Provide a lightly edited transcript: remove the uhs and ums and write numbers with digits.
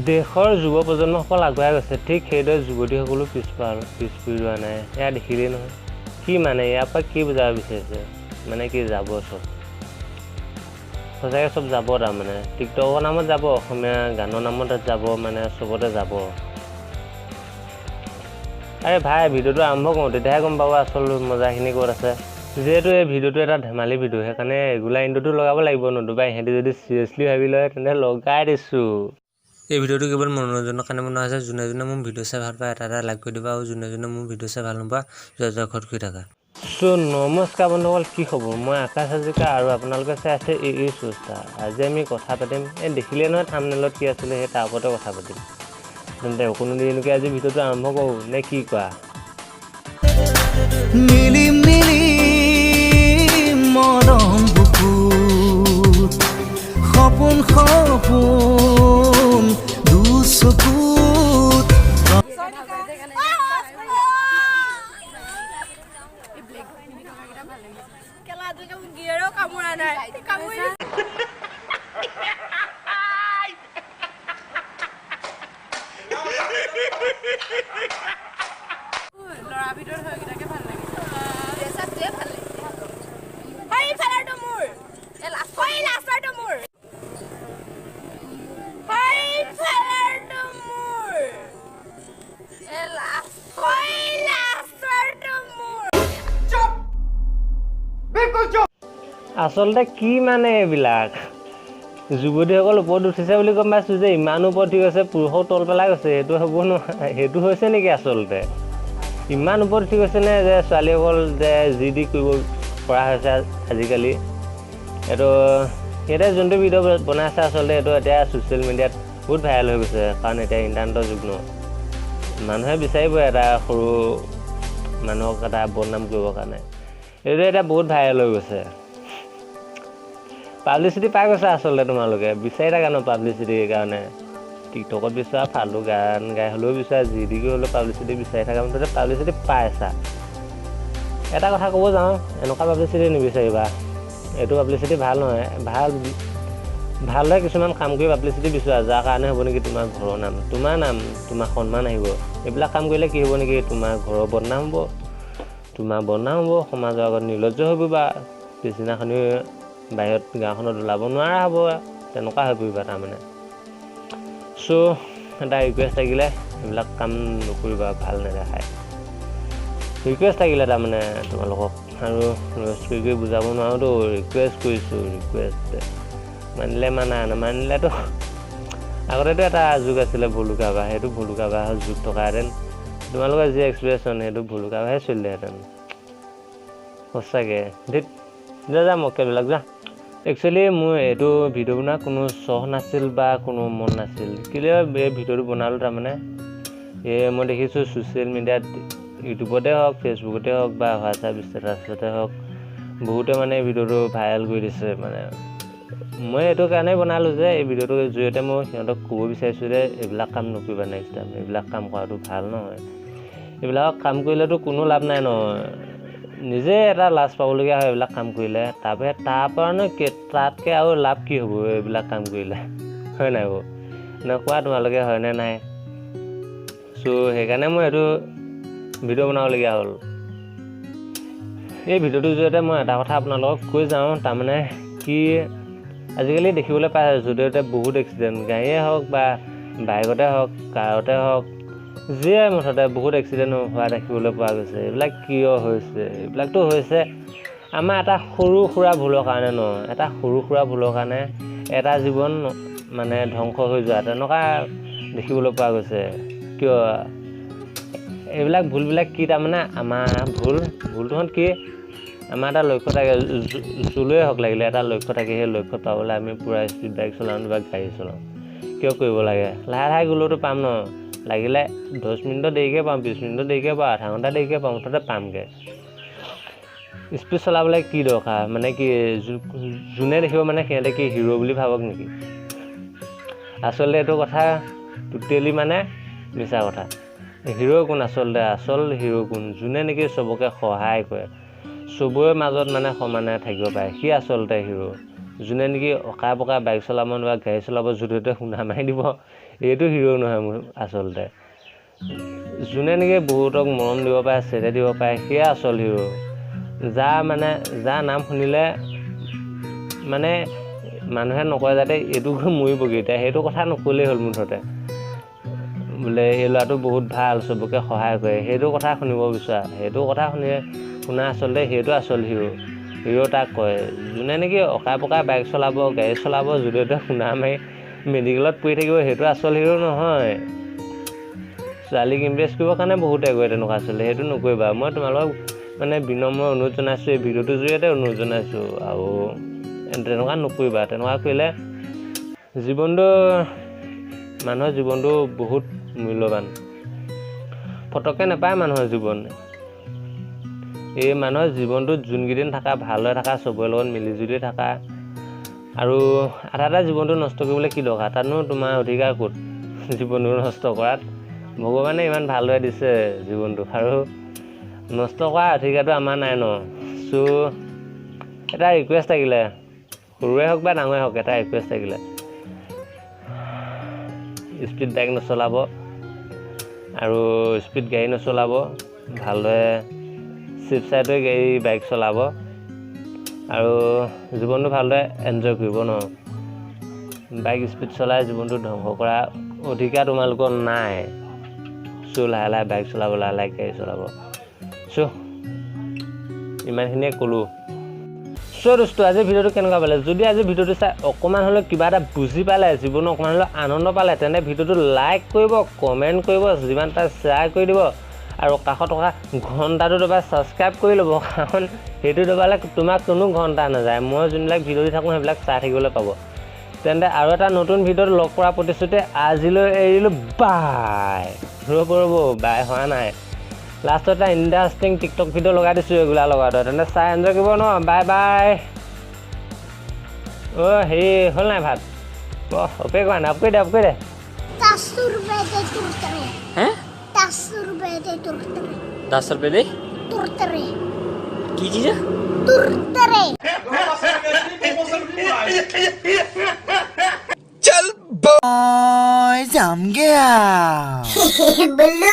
দেশৰ যুৱ প্ৰজন্মসকল আগুৱাই গৈছে, ঠিক সেইদৰে যুৱতীসকলো পিছ পৰি ৰোৱা নাই। এয়া দেখিলেই নহয়, কি মানে ইয়াৰ পৰা কি বুজাব বিচাৰিছে, মানে কি যাব চব, সঁচাকৈ চব যাব। তাৰমানে টিকটকৰ নামত যাব, অসমীয়া গানৰ নামত যাব, মানে চবতে যাব। আৰে ভাই, ভিডিঅ'টো আৰম্ভ কৰোঁ, তেতিয়াহে গম পাব আচল মজাখিনি ক'ত আছে। যিহেতু এই ভিডিঅ'টো এটা ধেমালি ভিডিঅ', সেইকাৰণে ৰেগুলাৰ ইণ্ট্ৰ'টো লগাব লাগিব, নতুবা ইহঁতি যদি চিৰিয়াছলি ভাবি লয় তেন্তে লগাই দিছোঁ। এই ভিডিঅ'টো কেৱল মনোৰঞ্জনৰ কাৰণে বনোৱা হৈছে। যোনে যোনে মোৰ ভিডিঅ' চাই ভাল পায় এটা লাইক কৰি দিবা, আৰু যোনে যোনে মোৰ ভিডিঅ' চাই ভাল নোপোৱা যোৱা ঘৰত শুই থাকা। নমস্কাৰ বন্ধুসকল, কি খবৰ? মই আকাশ হাজৰিকা আৰু আপোনালোকে চাই আছে এই চুষ্টা। আজি আমি কথা পাতিম, দেখিলে নহয় থাম্বনেইলত কি আছিলে, সেই তাৰ ওপৰতে কথা পাতিম। তেন্তে কোনো দিনলৈকে আজি ভিডিঅ'টো আৰম্ভ কৰোঁ নে কি কোৱা? মিলি মিলি মৰম বুকুত সপোন সপোন দুচকুত আচলতে কি মানে এইবিলাক যুৱতীসকল ওপৰত উঠিছে বুলি গম পাইছোঁ, যে ইমান ওপৰত উঠি গৈছে, পুৰুষক তল পেলাই গৈছে। সেইটো হ'ব নহয়, সেইটো হৈছে নেকি আচলতে? ইমান ওপৰত উঠি গৈছে নে যে ছোৱালীসকল যে যি দি কৰিব পৰা হৈছে আজিকালি? এইটো সিহঁতে যোনটো ভিডিঅ' বনাই আছে, আচলতে এইটো এতিয়া ছ'চিয়েল মিডিয়াত বহুত ভাইৰেল হৈ গৈছে, কাৰণ এতিয়া ইণ্টাৰনেটৰ যুগ ন। মানুহে বিচাৰিব এটা সৰু মানুহক এটা বদনাম কৰিবৰ কাৰণে। এইটো এতিয়া বহুত ভাইৰেল হৈ গৈছে, পাব্লিচিটি পাই গৈছে। আচলতে তোমালোকে বিচাৰি থাকা ন পাব্লিচিটিৰ কাৰণে, টিকটকত বিচৰা, ফাল্টু গান গাই হ'লেও বিচৰা, যি দি হ'লেও পাব্লিচিটি বিচাৰি থাকা, মুঠতে পাব্লিচিটি পাইছা। এটা কথা ক'ব যাওঁ, এনেকুৱা পাব্লিচিটি নিবিচাৰিবা, এইটো পাব্লিচিটি ভাল নহয়। ভালদৰে কিছুমান কাম কৰি পাব্লিচিটি বিচৰা, যাৰ কাৰণে হ'ব নেকি তোমাৰ ঘৰৰ নাম, তোমাৰ সন্মান আহিব। এইবিলাক কাম কৰিলে কি হ'ব নেকি, তোমাৰ ঘৰৰ বদনাম হ'ব, তোমাৰ বদনাম হ'ব, সমাজৰ আগত নিৰ্লজ্জ হ'ব, বা পিছদিনাখনি বাহিৰত গাঁওখনত ওলাব নোৱাৰা হ'ব, তেনেকুৱা হৈ পৰিবা তাৰমানে। চ' এটা ৰিকুৱেষ্ট থাকিলে, এইবিলাক কাম নকৰিবা, ভাল নেদেখায়। ৰিকুৱেষ্ট থাকিলে তাৰমানে তোমালোকক, আৰু ৰিকুৱেষ্ট কৰি বুজাব নোৱাৰোঁতো, ৰিকুৱেষ্ট কৰিছোঁ, ৰিকুৱেষ্ট মানিলে মানা, নামানিলেতো। আগতেতো এটা যুগ আছিলে ভুলুকা বাঁহ, সেইটো ভুলুকা বাঁহৰ যুগ থকাহেঁতেন তোমালোকৰ যি এক্সপ্ৰেশ্যন, সেইটো ভুলুকা বাঁহে চলিলেহেঁতেন সঁচাকৈ। যা মক্কেলবিলাক যা। একচুৱেলি মোৰ এইটো ভিডিঅ' বনোৱাৰ কোনো চখ নাছিল বা কোনো মন নাছিল। কেলৈ এই ভিডিঅ'টো বনালোঁ তাৰমানে, মই দেখিছোঁ ছ'চিয়েল মিডিয়াত, ইউটিউবতে হওক, ফেচবুকতে হওক, বা হোৱাটছআপ ষ্টেটাছতে হওক, বহুতে মানে এই ভিডিঅ'টো ভাইৰেল কৰি দিছে। মানে মই এইটো কাৰণেই বনালোঁ যে এই ভিডিঅ'টোৰ জৰিয়তে মই সিহঁতক ক'ব বিচাৰিছোঁ যে এইবিলাক কাম নকৰিবা নেক্সট টাইম, এইবিলাক কাম কৰাটো ভাল নহয়। এইবিলাক কাম কৰিলেতো কোনো লাভ নাই ন, নিজে এটা লাজ পাবলগীয়া হয় এইবিলাক কাম কৰিলে। তাৰপৰানো তাতকৈ আৰু লাভ কি হ'ব এইবিলাক কাম কৰিলে, হয় নাই বাৰু? নকোৱা তোমালোকে, হয়নে নাই? চ' সেইকাৰণে মই এইটো ভিডিঅ' বনাবলগীয়া হ'ল। এই ভিডিঅ'টোৰ জৰিয়তে মই এটা কথা আপোনালোকক কৈ যাওঁ, তাৰমানে কি, আজিকালি দেখিবলৈ পাই য'তে ত'তে বহুত এক্সিডেণ্ট, গাড়ীয়ে হওক বা বাইকতে হওক, কাৰতে হওক, যিয়ে মুঠতে বহুত এক্সিডেণ্ট হোৱা দেখিবলৈ পোৱা গৈছে। এইবিলাক কিয় হৈছে? এইবিলাকতো হৈছে আমাৰ এটা সৰু সুৰা ভুলৰ কাৰণে ন, এটা সৰু সুৰা ভুলৰ কাৰণে এটা জীৱন মানে ধ্বংস হৈ যোৱা, তেনেকুৱা দেখিবলৈ পোৱা গৈছে। কিয় এইবিলাক ভুলবিলাক কি, তাৰমানে আমাৰ ভুলটো হ'ল কি, আমাৰ এটা লক্ষ্য থাকে, য'লৈ হওক লাগিলে এটা লক্ষ্য থাকে, সেই লক্ষ্যত পাবলৈ আমি পূৰা স্পীড বাইক চলাওঁ বা গাড়ী চলাওঁ। কিয় কৰিব লাগে? লাহে লাহে গ'লেওতো পাম ন, লাগিলে 10 মিনিটৰ দেৰিকৈ পাওঁ, 20 মিনিটৰ দেৰিকৈ পাওঁ, আধা ঘণ্টা দেৰিকৈ পাওঁ, মুঠতে পামগৈ। স্পীড চলাবলৈ কি দৰকাৰ? মানে কি যোনে দেখিব মানে সিহঁতে কি হিৰ' বুলি ভাবক নেকি? আচলতে এইটো কথা টোটেলি মানে মিছা কথা। হিৰো কোন আচলতে আসল হিৰো কোন যোনে নেকি চবকে সহায় কৰে চবৰে মাজত মানে সমানে থাকিব পাৰে সি আচলতে হিৰো যোনে নেকি অকা পকা বাইক চলাব নোৱাৰে গাড়ী চলাব য'তে শুনা মাৰি দিব এইটো হিৰো নহয় মোৰ আচলতে যোনে নেকি বহুতক মৰম দিব পাৰে চেতে দিব পাৰে সেয়া আচল হিৰো যাৰ নাম শুনিলে মানে মানুহে নকয় যাতে এইটো মৰিবগৈ এতিয়া সেইটো কথা নক'লেই হ'ল মুঠতে বোলে এই ল'ৰাটো বহুত ভাল চবকে সহায় কৰে সেইটো কথা শুনিব বিচৰা সেইটো কথা শুনা আচলতে সেইটো আচল হিৰো তাক কয় যোনে নেকি অকা পকা বাইক চলাব গাড়ী চলাব য'তে শুনা মাৰি মেডিকেলত পৰি থাকিব সেইটো আচল হিৰো নহয় ছোৱালীক ইমপ্ৰেছ কৰিবৰ কাৰণে বহুতে কয় তেনেকুৱা আচলতে সেইটো নকৰিবা মই তোমালোকক মানে বিনম্ৰ অনুৰোধ জনাইছোঁ এই ভিডিঅ'টোৰ জৰিয়তে অনুৰোধ জনাইছোঁ আৰু তেনেকুৱা নকৰিবা তেনেকুৱা কৰিলে মানুহৰ জীৱনটো বহুত মূল্যৱান ফটককৈ নাপায় মানুহৰ জীৱন এই মানুহৰ জীৱনটোত যোনকেইদিন থকা ভালদৰে থকা চবৰে লগত মিলিজুলি থকা আৰু আধা জীৱনটো নষ্ট কৰিবলৈ কি দৰকাৰ তাতনো তোমাৰ অধিকাৰ ক'ত জীৱনটো নষ্ট কৰাত ভগৱানে ইমান ভালদৰে দিছে জীৱনটো আৰু নষ্ট কৰা অধিকাৰটো আমাৰ নাই ন চ' এটা ৰিকুৱেষ্ট থাকিলে সৰুৱে হওক বা ডাঙৰে হওক এটা ৰিকুৱেষ্ট থাকিলে স্পীড বাইক নচলাব আৰু স্পীড গাড়ী নচলাব ভালদৰে চিপ চাইড হৈ বাইক চলাব আৰু জীৱনটো ভালদৰে এনজয় কৰিব ন বাইক স্পীড চলাই জীৱনটো ধ্বংস কৰা অধিকাৰ তোমালোকৰ নাই চ' লাহে লাহে বাইক চলাব লাহে লাহে গাড়ী চলাব চ' ইমানখিনিয়ে ক'লোঁ চ' দোস্ত আজি ভিডিঅ'টো কেনেকুৱা পালে যদি আজি ভিডিঅ'টো চাই অকণমান হ'লেও কিবা এটা বুজি পালে জীৱনত অকণমান হ'লেও আনন্দ পালে তেন্তে ভিডিঅ'টো লাইক কৰিব কমেণ্ট কৰিব যিমান পাৰে শ্বেয়াৰ কৰি দিব আৰু কাষত থকা ঘণ্টাটো দবাই ছাবস্ক্ৰাইব কৰি ল'ব কাৰণ সেইটো দবালে তোমাক কোনো ঘণ্টা নাযায় মই যোনবিলাক ভিডিঅ' দি থাকোঁ সেইবিলাক চাই থাকিবলৈ পাব তেন্তে আৰু এটা নতুন ভিডিঅ'ত লগ কৰাৰ প্ৰতিশ্ৰুতি আজিলৈ এৰিলোঁ বাই ৰ'ব বাই হোৱা নাই লাষ্টত এটা ইণ্টাৰেষ্টিং টিকটক ভিডিঅ' লগাই দিছোঁ ৰেগুলাৰ লগাওঁতে তেন্তে চাই এনজয় কৰিব ন বাই অ' হেৰি হ'ল নাই ভাত অপে কৰা নাই অফ কৰি দে 10 रुपए दे तुरतरे हैं 10 रुपए दे तुरतरे 10 रुपए दे तुरतरे की चीज है तुरतरे चल बॉय जम गया बल्लू